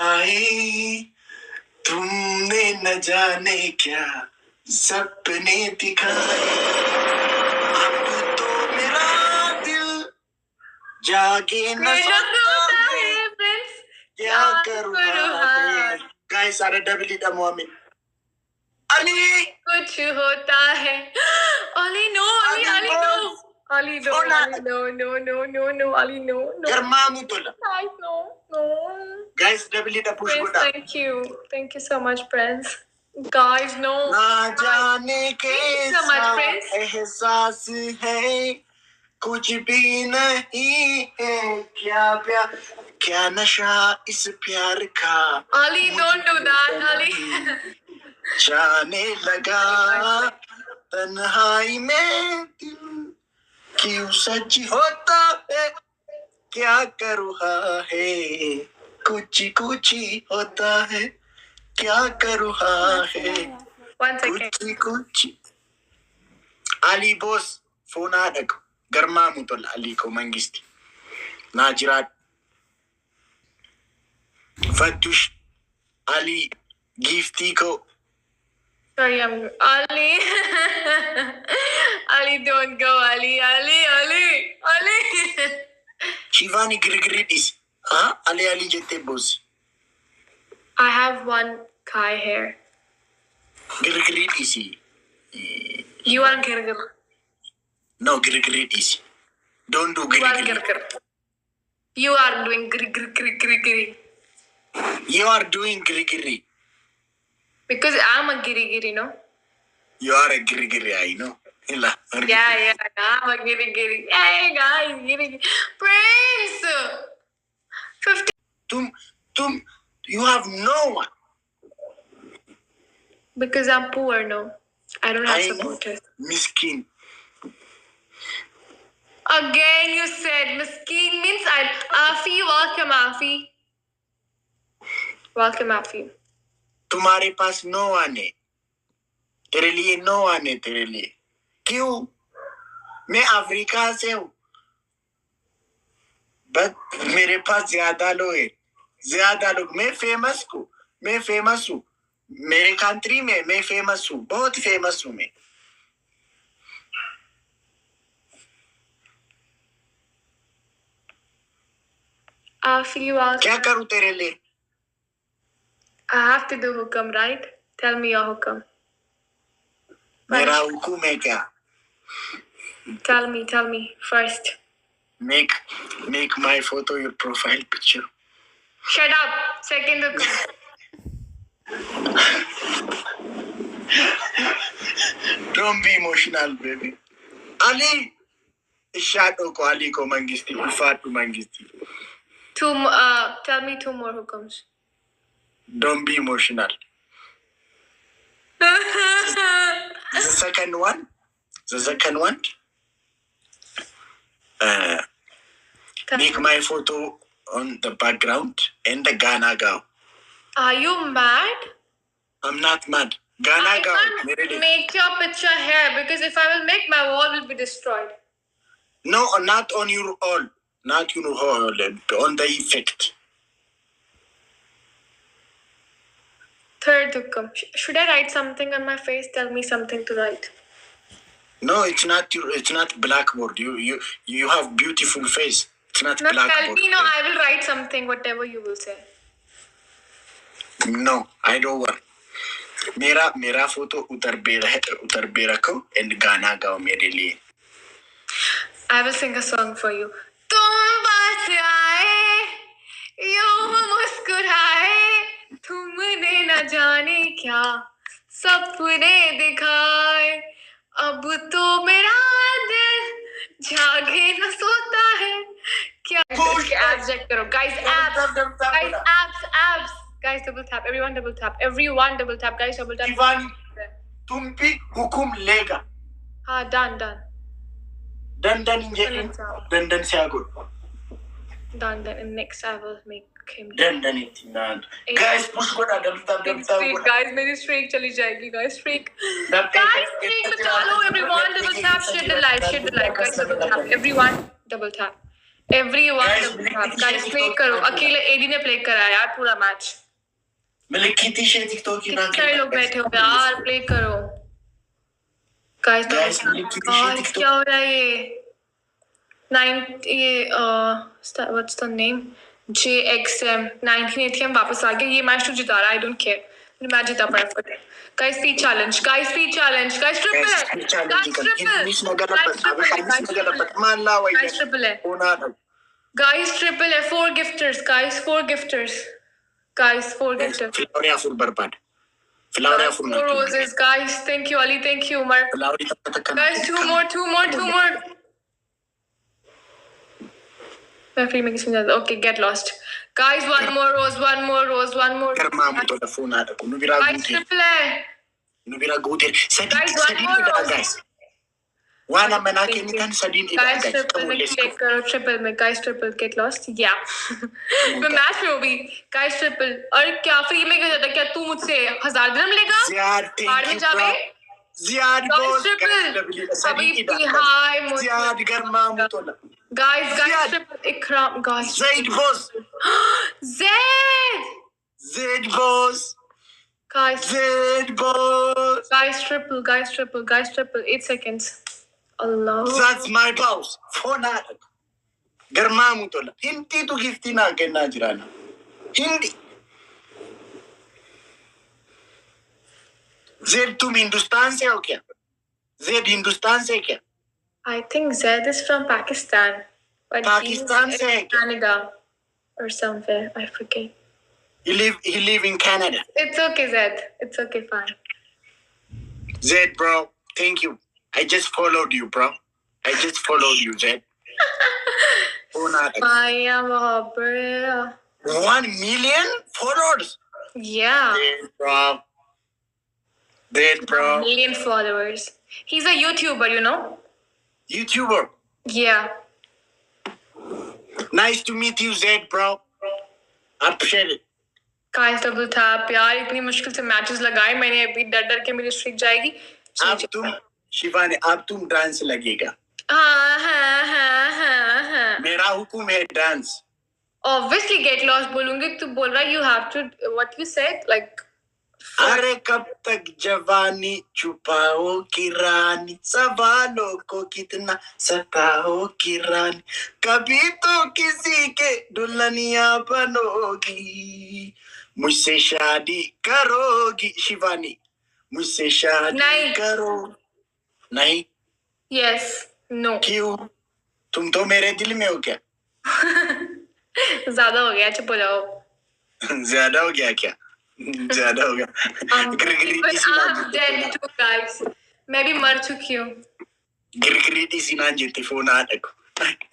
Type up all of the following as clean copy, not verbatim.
आए तुमने न जाने क्या सपने दिखाए अब तो मेरा दिल जागे न सोता है क्या करूँ गाइस सारे डबली डमो में अली कुछ होता है Ali no Ali no Ali, no, Ali, no, Ali, no. Guys, no. Guys, double it up, push Prince, thank you so much, Prince. Guys, no. ना जाने कैसा एहसास है कुछ भी नहीं है क्या प्यार क्या नशा इस प्यार का Ali, don't do that, Ali. जाने लगा तन्हाई में दिल क्यों सच होता है क्या कर रहा है कुछ कुछ होता है क्या कर रहा है कुछ कुछ Ali boss फोन आ रखो गर्मा मुतल Ali को मंगिस्ती नाजरात फतुश Ali गिफ्टी को Sorry, Ali. Ali, don't go, Ali. Shivani Grigridis. Huh? Ali Jete Bos. I have one Kai hair. Grigridis. You are Girgir. No, Grigridis. Don't do Grigir. You are doing Grigiri. You are doing Grigiri. Because I'm a giri, no? You are a giri, I know. Yeah, I'm a giri. Hey, guys, giri. Prince! 50. You have no one. Because I'm poor, no? I don't have supporters. Miskin. Again, you said miskin means Afi, welcome, Afi. Welcome, Afi. तुम्हारे पास no आने तेरे लिए no आने तेरे लिए क्यों मैं Africa से हूँ बट मेरे पास ज्यादा लोग मैं फेमस हूँ मेरे कंट्री में मैं फेमस हूँ बहुत फेमस हूँ मैं क्या करूँ तेरे लिए I have to do hukam, right? Tell me your hukam. मेरा हुकुम है क्या? Tell me first. Make my photo your profile picture. Shut up. Second hukam. Don't be emotional, baby. Ali, shadow ko Ali ko mangisti, Fatu mangisti. Tell me 2 more hukams. Don't be emotional. The second one. Make my photo on the background and the Ghana girl. Are you mad? I'm not mad. Ghana girl. Make your picture here because if I will make my wall will be destroyed. No, not on your wall. Not your wall. On the effect. Third hukam. Should I write something on my face? Tell me something to write. No, it's not blackboard. You have beautiful face. It's not blackboard. Tell me, no, I will write something, whatever you will say. No, I don't want. मेरा photo उतर बे रखो and गाना गाओ मेरे लिए. I will sing a song for you. तुम पास आए, यूं मुस्कुराए, तुमने न जाने क्या सपने दिखाए अब तो मेरा दिल जागे न सोता है क्या abs check करो guys abs guys double tap everyone double tap guys double tap Shivani तुम भी हुकुम लेगा हाँ done से आगो done and next I will make him done it guys push go double tap guys मेरी streak चली जाएगी guys streak चलो everyone double tap share the like guys double tap everyone double tap Everyone, guys play करो. अकेले AD ने play करा यार पूरा match. मैंने कितनी शेयर टिकटॉक की ना कितने लोग बैठे हो यार play करो. Guys, क्या हो रहा है ये? What's the name? JXM 1980 हम वापस आ गए. ये मैच तो जिता रहा है. I don't care. मैच जीता फटाफट. Guys speed challenge. Guys triple. Guys triple है. 4 gifters. Flower full. 4 roses. Guys, thank you Ali. Thank you Umar. Guys, two more. Okay, get lost. Guys, one more rose. Guys, triple है. Guys, one more rose. Guys, one amena ke nikan sadin guys triple में guys triple get lost. Yeah. मैं match में हूँ भी. Guys triple. और क्या free में क्या जाता? क्या तू मुझसे 1000 dirham लेगा? बाहर में जावे. Ziyad boss अभी हाय मुझे. Ziyad गर्मा मुतोला. Guys triple Ikram guys. Zaid boss. Zaid boss. Guys triple. 8 seconds. Allah. That's my boss. Phone at गर्मा मुतोला. Hindi तो गिफ्टी ना करना जिराना. Hindi. Zed तुम हिंदुस्तान से हो क्या? Zed हिंदुस्तान से क्या? I think Zed is from Pakistan. But Pakistan से है क्या? Canada or somewhere. I forget. He live in Canada. It's okay, Zed. It's okay, fine. Zed, bro. Thank you. I just followed you, bro. Zed. I am a bro. 1 million followers? Yeah. Zed, bro. 1 million followers. He's a YouTuber, you know? YouTuber? Yeah. Nice to meet you, Zed, bro. Appreciate it. Guys, double tap. यार इतनी मुश्किल से matches लगाए मैंने अभी डर के मेरी स्ट्रिक जाएगी. अब तुम शिवानी अब तुम डांस लगेगा. हाँ. मेरा हुक्म है डांस. Obviously get lost बोलूंगी. तू बोल रहा you have to what you said like. अरे कब तक जवानी छुपाओ की रानी सवालों को कितना सताओ की रानी कभी तो किसी के दुल्हनिया बनोगी मुझसे शादी करोगी शिवानी मुझसे शादी करो नहीं Yes. No. क्यों तुम तो मेरे दिल में हो क्या? ज्यादा हो गया चुप हो जाओ. ज्यादा हो गया क्या? ज्यादा हो गया. But I'm dead too, guys. मैं भी मर चुकी हूँ. गिरगिरी सीना जीती फोन आने को.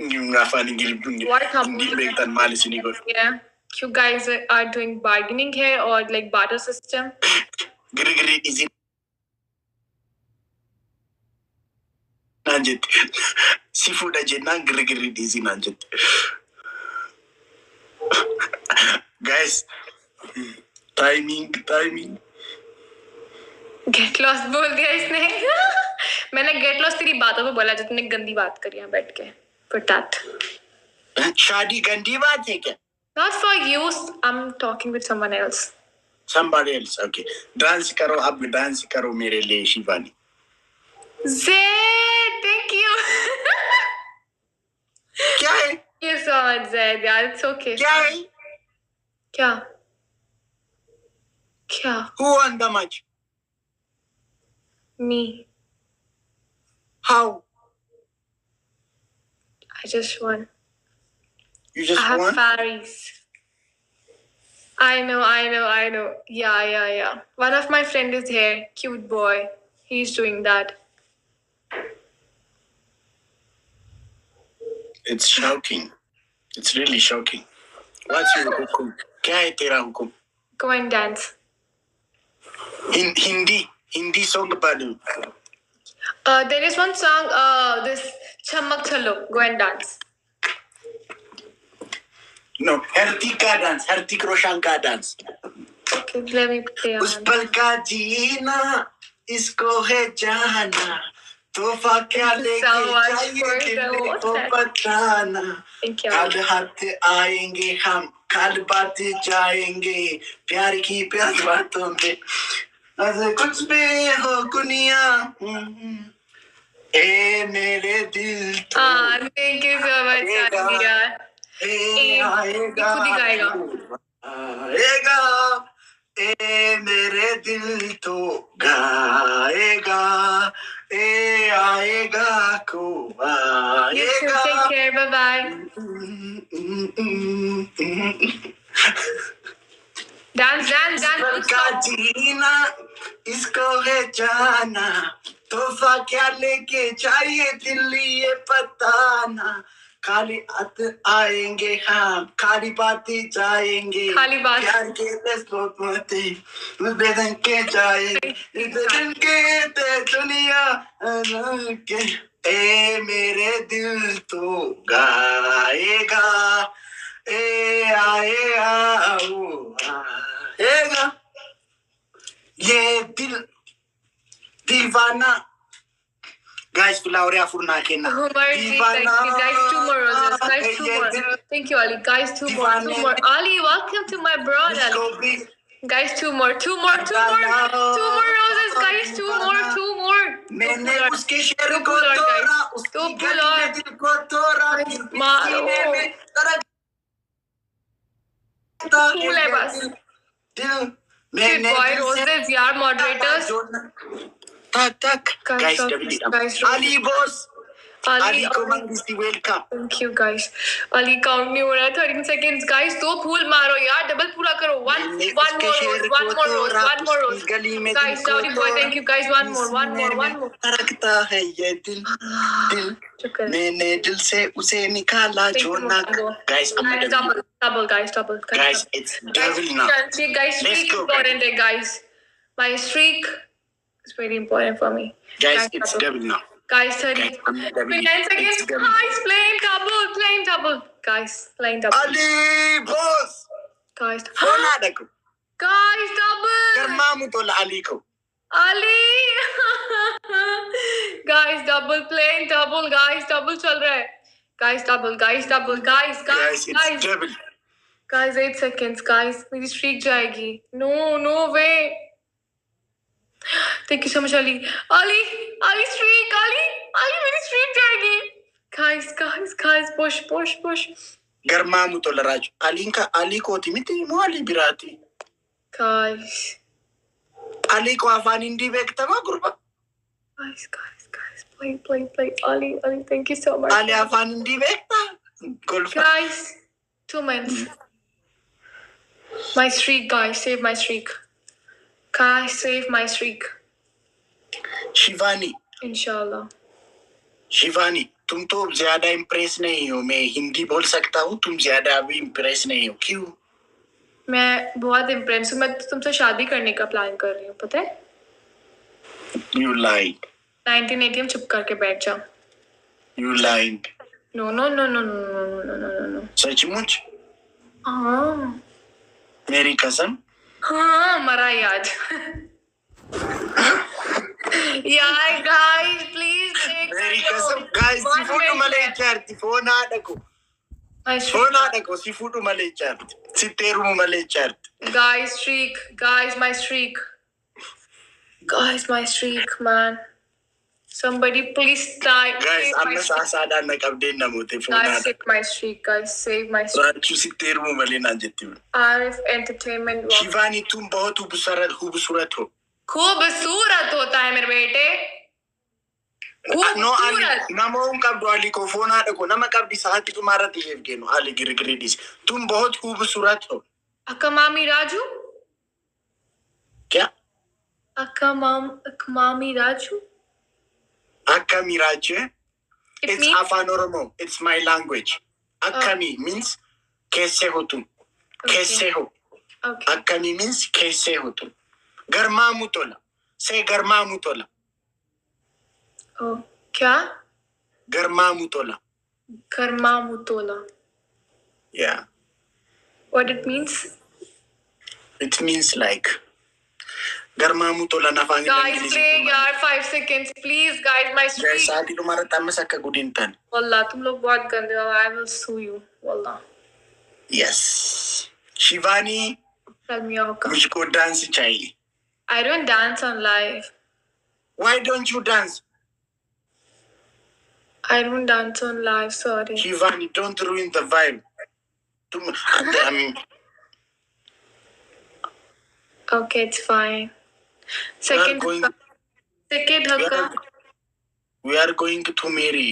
Ngafaani gilbungi. Hindi beektan maali sini ko. Yeah. You guys are doing bargaining here or like barter system? Girgiri सीना जीती. Seafood ajena गिरगिरी सीना जीती. Guys. Timing. Get lost बोल दिया इसने. मैंने get lost तेरी बातों को बोला जो तूने गंदी बात करी यहाँ बैठ के. For that. शादी गंदी बात है क्या? Not for you. I'm talking with someone else. Somebody else. Okay. Dance करो अब dance करो मेरे लिए शिवानी. Zed, thank you. क्या है? Thank you so much, Zed. यार it's okay. क्या है? क्या? Who won the match? Me. How? I just won. You just I won? have fairies. I know. Yeah. One of my friend is here. Cute boy. He's doing that. It's shocking. It's really shocking. What's your hukum? क्या है तेरा हुकुम? Go and dance. Hindi song padu. There is one song, this Chammak Chalo. Go and dance. No, Hertik Roshan ka dance. Okay, let me play. उस पल का जीना इसको है जाना तोहफा क्या Thank you लेके so much चाहिए for the दिल को water. बताना. Thank you. कल हाथ आएंगे हम, कल बात जाएंगे प्यार की प्यार बातों में. ऐसे कुछ भी हो दुनिया. ए मेरे दिल तो Thank you so much, आएगा. Adi, yaar. आएगा. खुद ही गाएगा. आएगा. ए मेरे दिल तो गाएगा. ए आएगा को You too. आएगा. Take care. Bye bye. Dance. Don't का stop. जीना इसको है जाना. तोहफा क्या लेके चाहिए दिल ये बताना. खाली हाथ आएंगे हम, खाली बातें जाएंगे. खाली बात. प्यार के दस्तों बेदन के जाएंगे. बेदन के ते दुनिया के. ए मेरे दिल तो गाएगा. ए आएगा वो आएगा. ये दिल दीवाना. Guys, flower ya furna kena. Thank you, guys. 2 more roses. Guys, 2 more. Thank you, Ali. Guys, 2 more. 2 more. Ali, welcome to my broad, Ali. Guys, 2 more. 2 more. 2 more. 2 more roses, guys. 2 more. 2 more. मैंने उसके शेर को तोड़ा, उसकी गली में दिल को तोड़ा. मारो. Cool है बस. दिल मैंने boy roses, यार moderators. Tak. Guys, Ali boss. Ali को मंगीसी welcome. Thank you, guys. Ali count नहीं हो रहा है. 13 seconds, guys. 2 फूल मारो यार. Double पूरा करो. One more rose. One more rose. Guys, sorry boy. Thank you, guys. One more. रखता है ये दिल. मैंने दिल से उसे निकाला जो ना. Guys, double. Guys, it's double now. Guys, streak important है, guys. My streak is very important for me. Guys, it's double now. Guys, 30. 9 seconds. Guys, playing double. Guys, playing double. Ali boss. Guys, Kona dako. Guys, double. Garma mutola Ali ko. Ali. Guys, double playing double. Guys, double चल रहा है. Guys, double. Guys, it's double. Guys, 8 seconds. Guys, मेरी streak जाएगी. No way. Thank you so much, Ali. Ali, streak. Ali, मेरी streak जाएगी. Guys, push. Garma mutola Rachu. Ali ko timiti mo Ali birati. Guys. Ali ko afaan hindi bekta ma gurba. Guys, play. Ali, thank you so much. Ali afaan hindi bekta. Kolfan. Guys, 2 minutes. My streak, guys, save my streak. Guys, save my streak. Shivani. Inshallah. Shivani, तुम तो ज्यादा impress नहीं हो. मैं हिंदी बोल सकता हूँ, तुम ज्यादा अभी इम्प्रेस नहीं हो. क्यों? मैं बहुत इम्प्रेस हूँ. मैं तुमसे शादी करने का प्लान कर रही हूँ, पता है? You lied. 1980 में चुप करके बैठ जाओ. You lied. No. सचमुच? हाँ. मेरी कसम? हाँ, मरा याद. यार, guys, please take मेरी कसम. Guys, si futu male charti. Phone adako. Si futu male charti. Si teru male charti. Guys, streak. Guys, my streak. My streak, man. Somebody please die. Guys, I'm not asada na kabde na mote phone. Guys, save my streak. Guys, save my streak. Rachu si teru male na jetti. RF Entertainment. Shivani, तुम बहुत खूबसूरत हो. खूबसूरत होता है मेरे बेटे. No, Ali, नमो कब डॉली को फोन आ रखो ना. मैं कब दिसाती तुम्हारा बिहेव के नो. Ali गिरगिरीडिस, तुम बहुत खूबसूरत हो. अकमामी राजू. क्या? अकमामी Raju. Akami Rachu. It's Afan Oromo. It's my language. Akami means कैसे हो तुम. कैसे हो. Akami means कैसे हो तुम. गर्मा मुतोला. Say गर्मा मुतोला. Oh, क्या? गर्मा मुतोला. Yeah. What it means? It means like Garmaamu tola nafaan Guys, play yaar 5 seconds. Please, guys, my streak. Guys, saati तुम्हारा तम सका गुडिंतन. Wallah, तुम लोग बहुत गंदे हो. I will sue you. Wallah. Yes. Shivani. Tell me your come. मुझको dance चाहिए. I don't dance on live. Why don't you dance? I don't dance on live, sorry. Shivani, don't ruin the vibe. Okay, it's fine. Second hookup. We are going to marry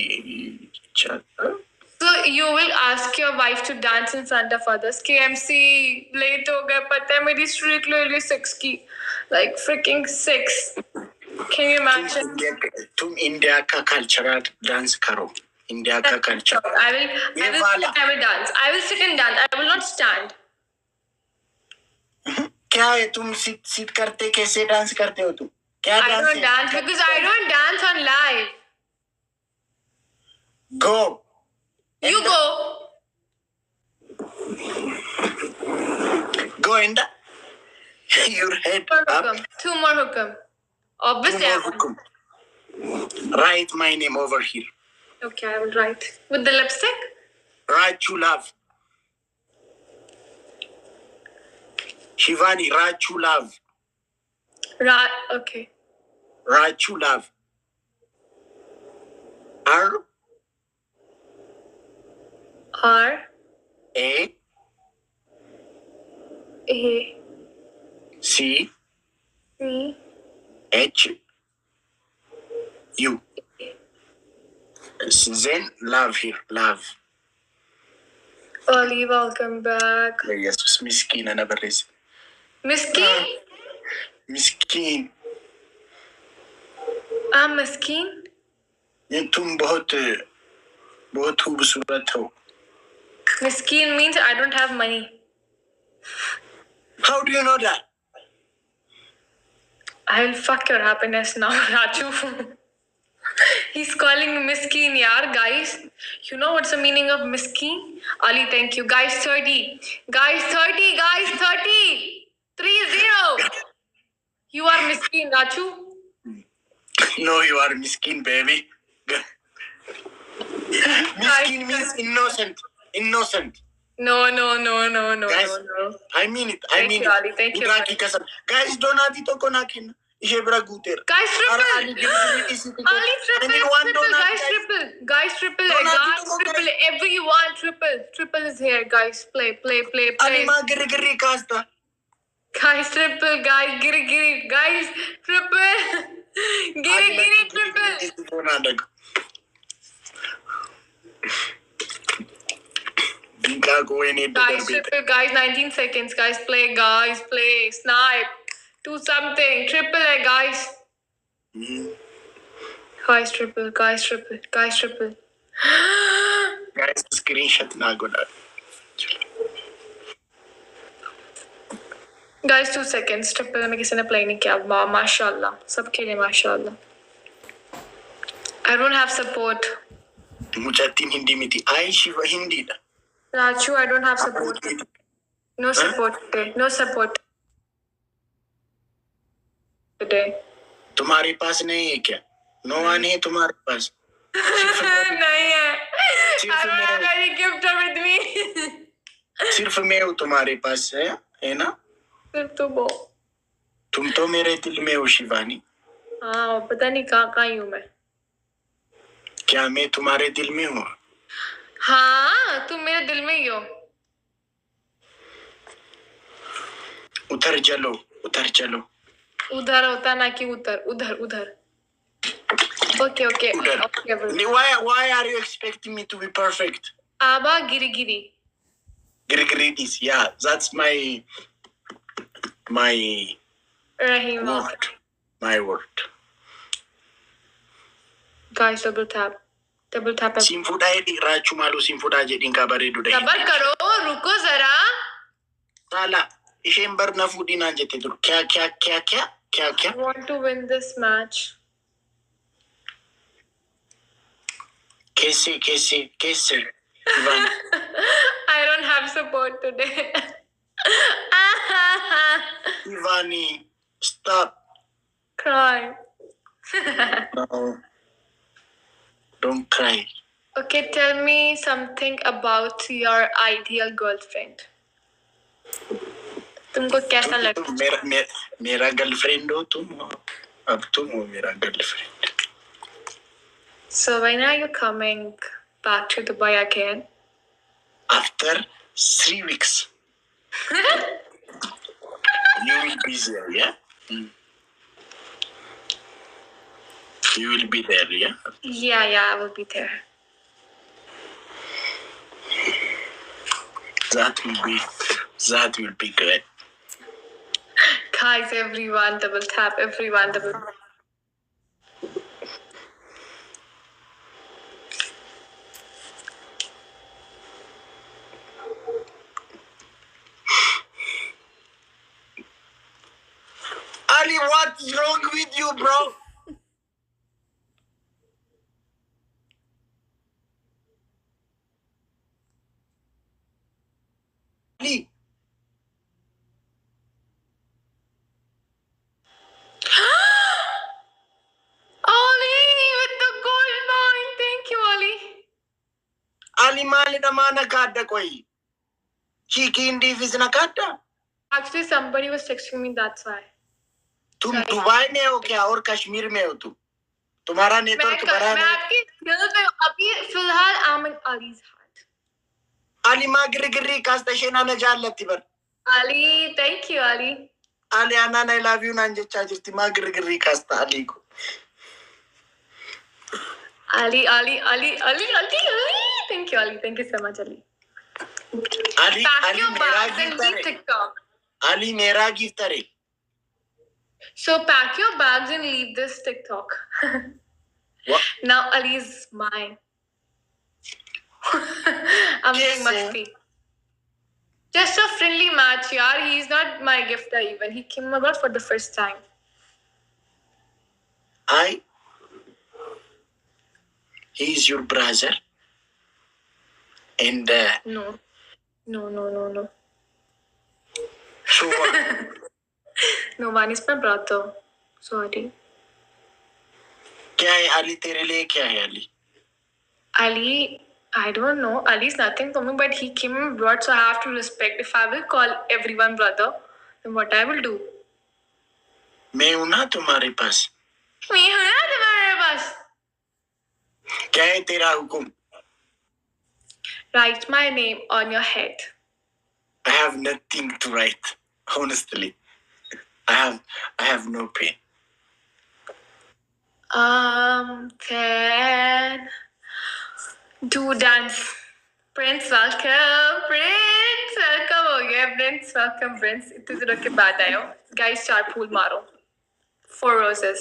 each other. So you will ask your wife to dance in front of others. KMC late ho gaya. Pata hai meri streak literally 6 ki. Like freaking 6. Can you imagine? तुम India का cultural dance करो. India का culture. I will dance. I will sit and dance. I will not stand. क्या है तुम sit करते कैसे dance करते हो तुम? क्या I don't dance because I don't dance on live. Go. You go. Go and your head up. 2 more hookum. Obviously. 2 more hookum. Write my name over here. Okay, I will write. With the lipstick? Rachu love. Shivani, Rachu love. Okay. Rachu love. R A C H U. Then love here, love. Oli, welcome back. Yes, miskin and never is. Miskin? Miskin. I'm miskin? ये तुम बहुत खूबसूरत हो. Miskin means I don't have money. How do you know that? I will fuck your happiness now, Rachu. He's calling me miskin, yaar, guys. You know what's the meaning of miskin? Ali, thank you. Guys, 30. Guys, 30. Guys, 30. 30. You are miskin, Rachu. No, you are miskin, baby. Miskin means innocent. Innocent. No. Guys, no. I mean it. Thank you, Ali. Thank you. Guys, donati to konakin. Guys, triple. Ali, triple. Guys, triple. Everyone, triple. Triple is here, guys. Play. Guys, triple. Guys, giri. Guys, triple. Giri, triple. Guys, triple. Guys, 19 seconds. Guys, play. Snipe. Do something. Triple, guys. Guys, triple. Guys, screenshot na guna. Guys, 2 seconds. Triple में किसी ने play नहीं किया. माशाल्लाह. सब खेले माशाल्लाह. I don't have support. मुझे तीन हिंदी में थी. आई शिवा हिंदी ना. Rachu, I don't have support. No support today. No support today. तुम्हारे पास नहीं है क्या? No one है तुम्हारे पास. नहीं है. I don't have any gift with me. सिर्फ मैं हूँ तुम्हारे पास है ना? सिर्फ तो वो. तुम तो मेरे दिल में हो शिवानी. हाँ, पता नहीं कहाँ हूँ मैं. क्या मैं तुम्हारे दिल में हूँ? हाँ, तुम मेरे दिल में ही हो. उधर चलो. उधर होता ना कि उधर. Okay. Why are you expecting me to be perfect? Aba giri. Giri is, yeah, that's my Rahima. word. My word. Guys, double tap. Simfuda edi Rachu malu simfuda jedin kabare dude. Sabar karo, ruko zara. Sala, ishe na fudi na jete dur. Kya? I want to win this match. Kaise? I don't have support today. Ivani. Stop. Cry. No. Don't cry. Okay, tell me something about your ideal girlfriend. तुमको कैसा लगता है? मेरा girlfriend हो तुम, अब तुम हो मेरा girlfriend. So when are you coming back to Dubai again? After 3 weeks. You will be there, yeah? You will be there, yeah? Yeah, I will be there. That will be great. Guys, everyone double tap, everyone double tap. Ali, what's wrong with you, bro? Ali. Ali with the gold mine. Thank you, Ali. Ali mali na mana kada koi. Chiki indi vizna kada. Actually, somebody was texting me, that's why. तुम Dubai में हो क्या और कश्मीर में हो तुम? तुम्हारा network बड़ा मैं आपकी दिल में अभी फिलहाल I'm in Ali's heart. Ali magri kasta shena na jallati bar. Ali, thank you, Ali. Ali anana I love you nanje chajirti magri kasta Ali ko. Ali. Thank you, Ali. Thank you so much, Ali. Ali mera gift hai. Ali mera gift hai. So pack your bags and leave this TikTok. What? Now Ali's mine. I'm doing masti. Just a friendly match, yaar. He's not my gifter even. He came about for the first time. He's your brother. And No. So what? No, one is my brother. Sorry. क्या है Ali तेरे लिए क्या है Ali? Ali, I don't know. Ali's nothing for me, but he came abroad, so I have to respect. If I will call everyone brother, then what I will do? मैं हूं ना तुम्हारे पास. मैं हूं ना तुम्हारे पास. क्या है तेरा हुक्म? Write my name on your head. I have nothing to write, honestly. I have no pen. Then do dance. Prince, welcome. Prince, welcome हो गया. Prince, welcome. Prince, इतने दिनों के बाद आए हो. Guys, 4 फूल मारो. 4 roses.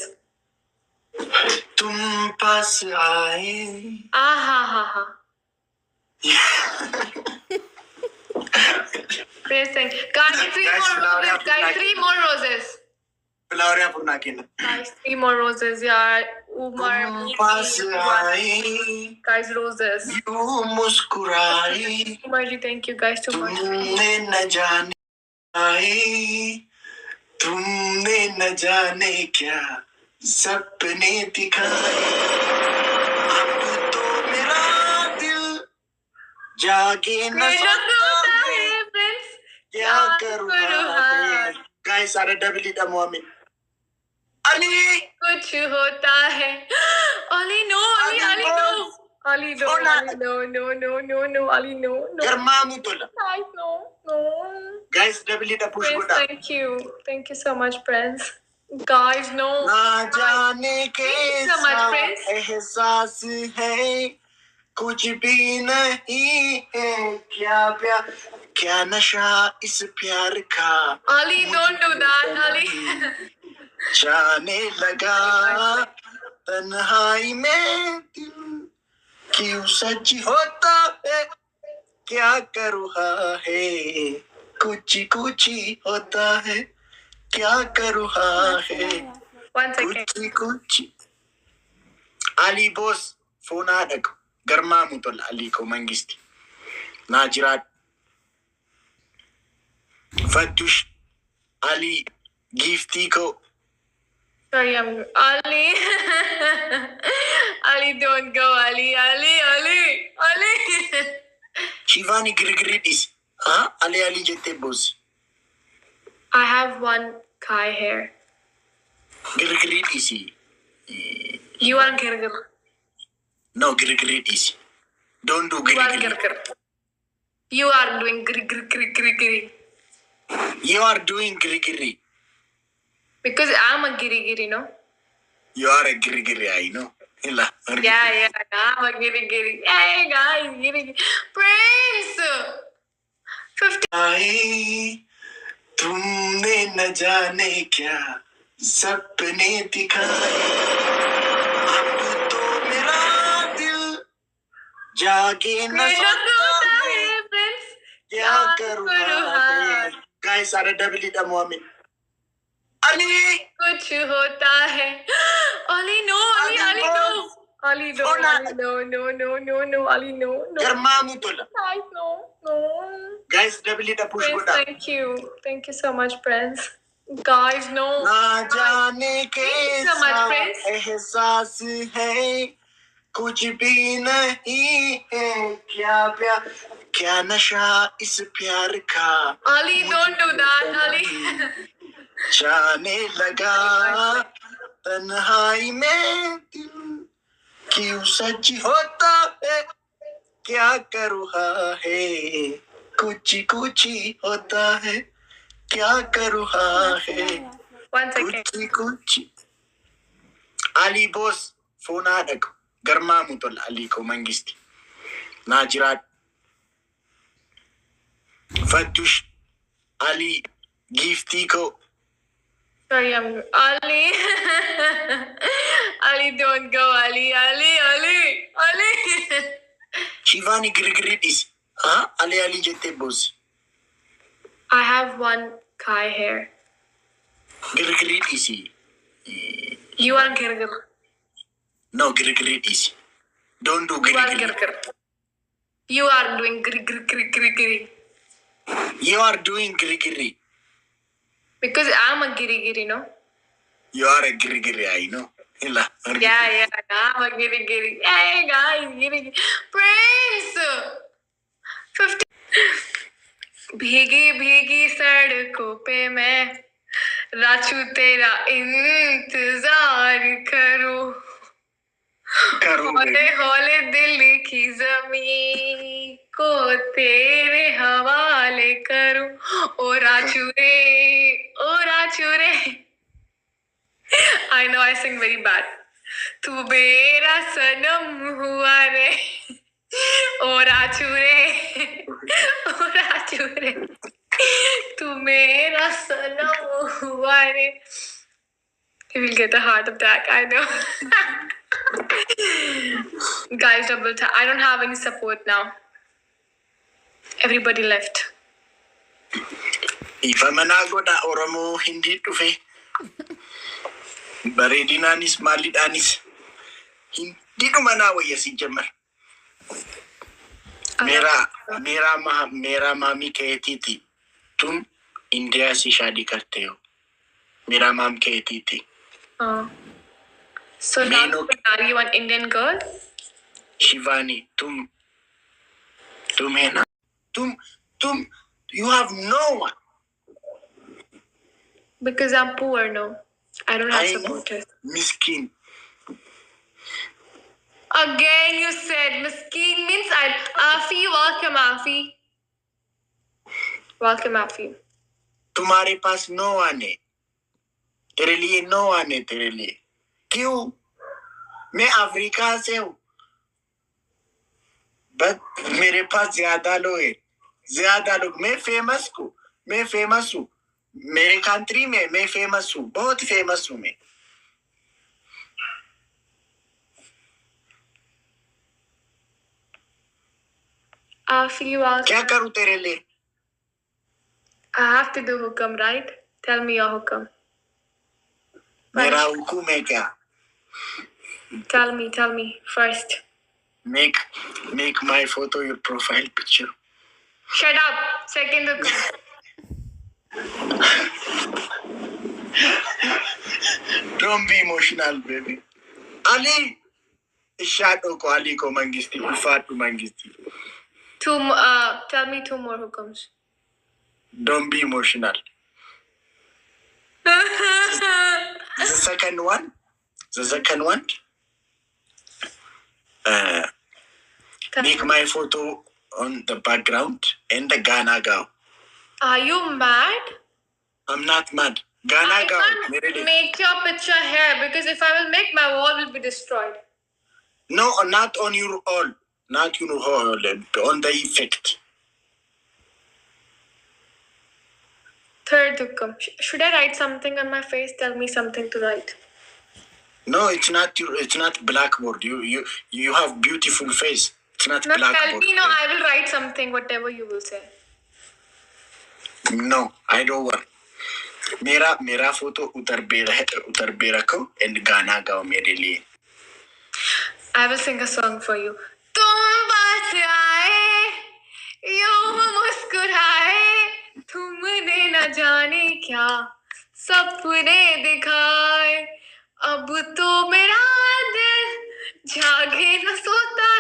तुम पास आए. हा. Prince, thank you. Guys, 3 more roses. Flower purna kina. Guys, 3 more roses, yaar. Umar, guys, roses. You मुस्कुराई. Umar ji, thank you guys so much. तुमने न जाने आए, तुमने न जाने क्या सपने दिखाए. अब तो मेरा दिल जागे न सकता है. क्या करूँ? Guys, सारे डबली डमो में. Ali, कुछ होता है. Ali, no. Ali, no. Ali, no. गर्मा मुतला. Guys, no. Guys, डबली ड पुश Prince, गोटा. thank you so much, Prince. Guys, no. ना जाने के so much, Prince. एहसास है, कुछ भी नहीं है. क्या प्यार, क्या नशा इस प्यार का. Ali, don't do that, Ali. जाने लगा तन्हाई में दिल क्यों सच होता है. क्या कर रहा है, कुछ होता है. क्या कर रहा है, 1 second. कुछ. Ali boss फोन आडक गर्मा मुतल Ali को मंगिस्ती नाजरात फतुश Ali गिफ्टी को Sorry, I'm Ali. Ali, don't go, Ali. Shivani गिरगिरीडिस हाँ अले अली जेते Bose I have one Kai hair. गिरगिरीडिसी You are Girgir. no गिरगिरीडिस don't do You are Girgiri Girgir. You are doing giri. you are doing Girgiri Because I'm a giri, no? you are a Girgiri I know इला Yeah, I'm a giri. Hey, guys, giri. Prince! 50. आए तुमने न जाने क्या सपने दिखाए अब तो मेरा दिल जागे न सोता है Prince. क्या करूँ गाइस सारा डबली द मोमेंट अली कुछ होता है Ali, no. Ali, no. Ali, no. गरमामू तोला Guys, no. गाइस डबली द पुश Prince, गोटा thank you so much, Prince. Guys, no. ना जाने Thank you so much, कैसा Prince. एहसास है कुछ भी नहीं है क्या प्यार क्या नशा इस प्यार का Ali, don't do that, Ali. जाने लगा तन्हाई में दिल क्यों सच होता है क्या कर रहा है कुछ होता है क्या कर रहा है 1 second. कुछ Ali bos फोना डको गर्मा मुतल Ali को मंगिस्ती नाजरात फतुश Ali गिफ्टी को Sorry, I'm Ali. Ali, don't go, Ali. Shivani गिरगिरीडिस हाँ अले अली जेते Bose I have one Kai hair. गिरगिरीडिसी You are Girgir. no गिरगिरीडिसी don't do You are Girgiri Girgir. You are doing giri. you are doing Girgiri Because I'm a giri, no? you are a Girgiri I know इला Yeah, I'm a giri. Hey, guys, giri. Prince! 50. भीगी सड़कों पे मैं राचू तेरा इंतजार करूं हौले दिल की जमीन को तेरे हवाले करूं ओ राचू रे I know I sing very bad. तू मेरा सनम हुआ रे ओ राचू रे तू मेरा सनम हुआ रे. He will get a heart attack, I know. Guys, double tap. I don't have any support now. Everybody left. ifa mana goda oromo hindi tufe baredinanis malidanis hindi ko mana waya si jamar मेरा मामी कहती थी तुम India से शादी करते हो मेरा माम कहती थी So now you marry one Indian girl? Shivani तुम है ना तुम you have no one because I'm poor, no, I don't have supporters. Miskin again you said miskin means Afi, welcome Afi. तुम्हारे पास नो आने तेरे लिए नो आने तेरे लिए क्यों मैं अफ्रीका से हूँ बट मेरे पास ज्यादा लोग मैं फेमस हूँ मेरे कंट्री में मैं फेमस हूँ बहुत फेमस हूँ मैं Afi, welcome. क्या करूँ तेरे लिए I have to do hukam, right? Tell me your hukam. मेरा हुकुम है क्या Tell me first. Make my photo your profile picture. Shut up. Second hukam. Don't be emotional, baby. Ali, shadow ko Ali ko mangisti, ufatu mangisti. Tell me 2 more hukums. Don't be emotional. The second one. Make my photo on the background and the Ghana girl. Are you mad? I'm not mad. Ghana girl. I can't make your picture here because if I will make, my wall will be destroyed. No, not on your all. Not your whole. On the effect. Third hukum. Should I write something on my face? Tell me something to write. No, it's not blackboard. You have beautiful face. It's not blackboard. Tell me, I will write something, whatever you will say. No, I don't want. Mera photo utar be rakho and Ghana gao mere liye. I will sing a song for you. तुम पास आए, यूं मुस्कुराए, तुमने न जाने क्या सपने दिखाए, अब तो मेरा दिल जागे न सोता